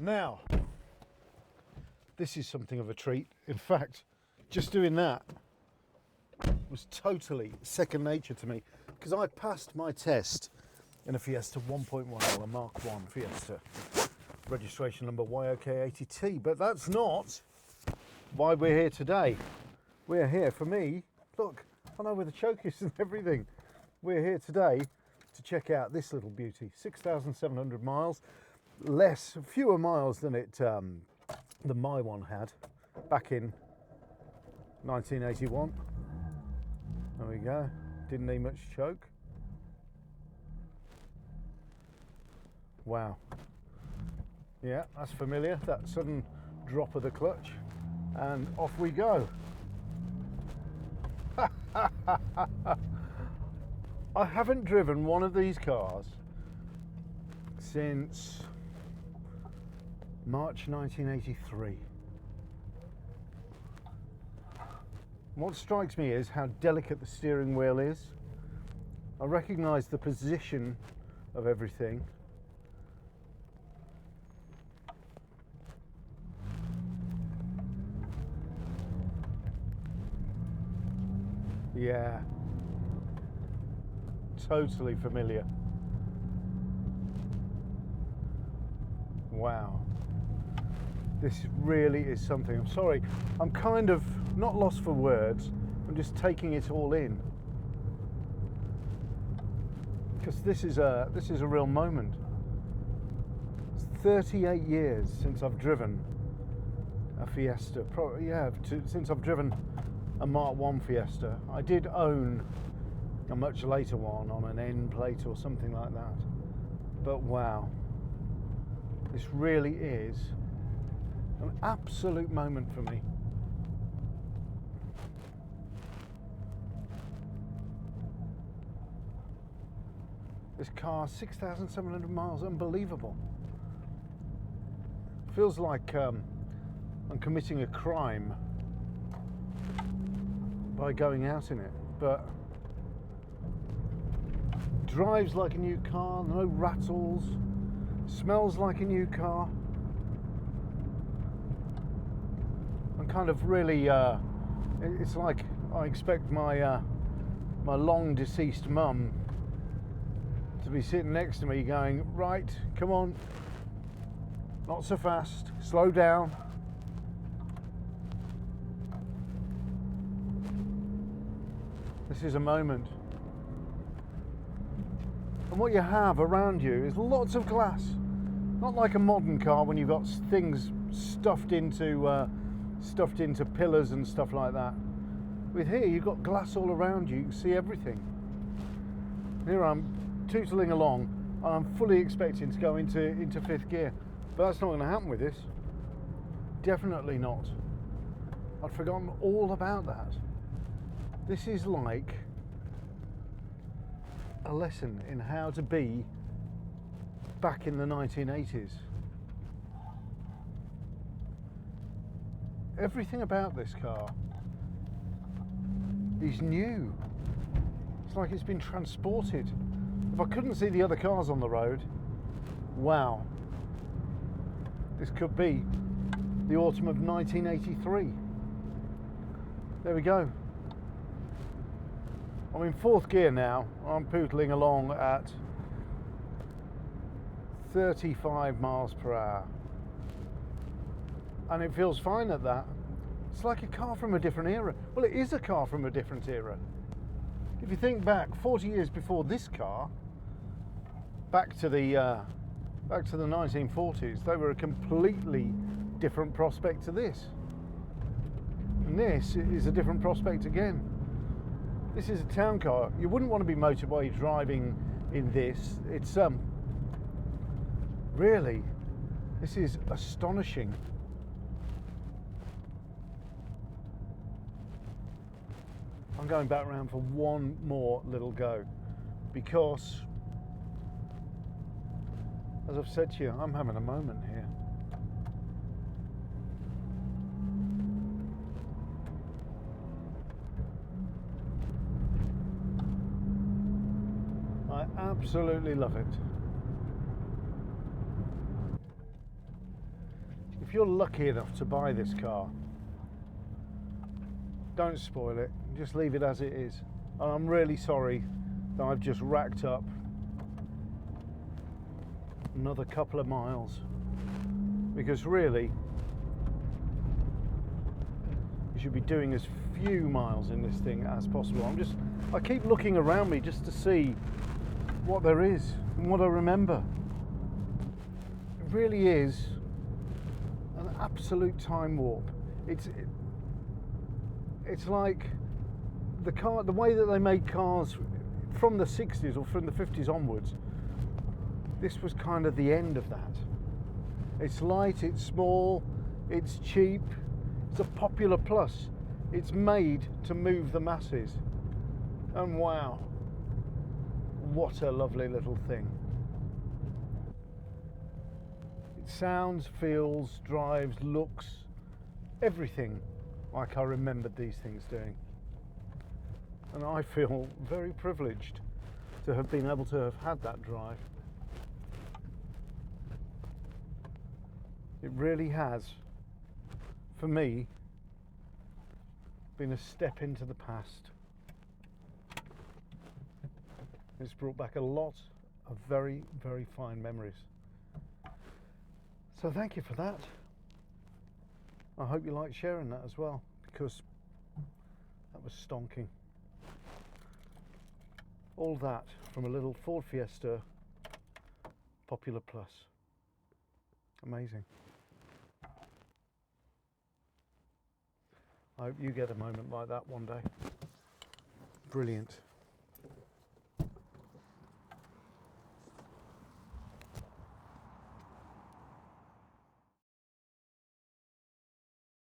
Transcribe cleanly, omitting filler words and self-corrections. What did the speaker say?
Now, this is something of a treat. In fact, just doing that was totally second nature to me, because I passed my test in a Fiesta 1.1, a Mark 1 Fiesta, registration number YOK80T, but that's not why we're here today. We're here, for me, look, I know where the choke is and everything. We're here today to check out this little beauty. 6,700 miles, fewer miles than my one had back in 1981. There we go. Didn't need much choke. Wow. Yeah, that's familiar. That sudden drop of the clutch, and off we go. I haven't driven one of these cars since March 1983. What strikes me is how delicate the steering wheel is. I recognise the position of everything. Yeah, totally familiar. Wow, this really is something. I'm sorry, I'm kind of not lost for words. I'm just taking it all in, because this is a real moment. It's 38 years since I've driven a Fiesta. Since I've driven a Mark 1 Fiesta. I did own a much later one on an N plate or something like that. But wow, this really is an absolute moment for me. This car, 6,700 miles, unbelievable. Feels like I'm committing a crime by going out in it, but drives like a new car, no rattles, smells like a new car. I'm kind of really, it's like I expect my long deceased mum to be sitting next to me going, right, come on, not so fast, slow down. This is a moment. And what you have around you is lots of glass. Not like a modern car when you've got things stuffed into pillars and stuff like that. With here, you've got glass all around you. You can see everything. Here I'm tootling along, and I'm fully expecting to go into fifth gear. But that's not going to happen with this. Definitely not. I'd forgotten all about that. This is like a lesson in how to be back in the 1980s. Everything about this car is new. It's like it's been transported. If I couldn't see the other cars on the road, wow, this could be the autumn of 1983. There we go. I'm in fourth gear now. I'm pootling along at 35 miles per hour. And it feels fine at that. It's like a car from a different era. Well, it is a car from a different era. If you think back 40 years before this car, back to the 1940s, they were a completely different prospect to this. And this is a different prospect again. This is a town car. You wouldn't want to be motorway driving in this. It's really, this is astonishing. I'm going back around for one more little go, because, as I've said to you, I'm having a moment here. I absolutely love it. if you're lucky enough to buy this car, don't spoil it, just leave it as it is. And I'm really sorry that I've just racked up another couple of miles, because really you should be doing as few miles in this thing as possible. I keep looking around me just to see what there is and what I remember. It really is an absolute time warp. It's like the way that they made cars from the 60s or from the 50s onwards. This was kind of the end of that. It's light, it's small, it's cheap, it's a popular plus. It's made to move the masses. And wow, what a lovely little thing. It sounds, feels, drives, looks, everything like I remembered these things doing. And I feel very privileged to have been able to have had that drive. It really has, for me, been a step into the past. It's brought back a lot of very, very fine memories. So thank you for that. I hope you like sharing that as well, because that was stonking. All that from a little Ford Fiesta Popular Plus. Amazing. I hope you get a moment like that one day. Brilliant.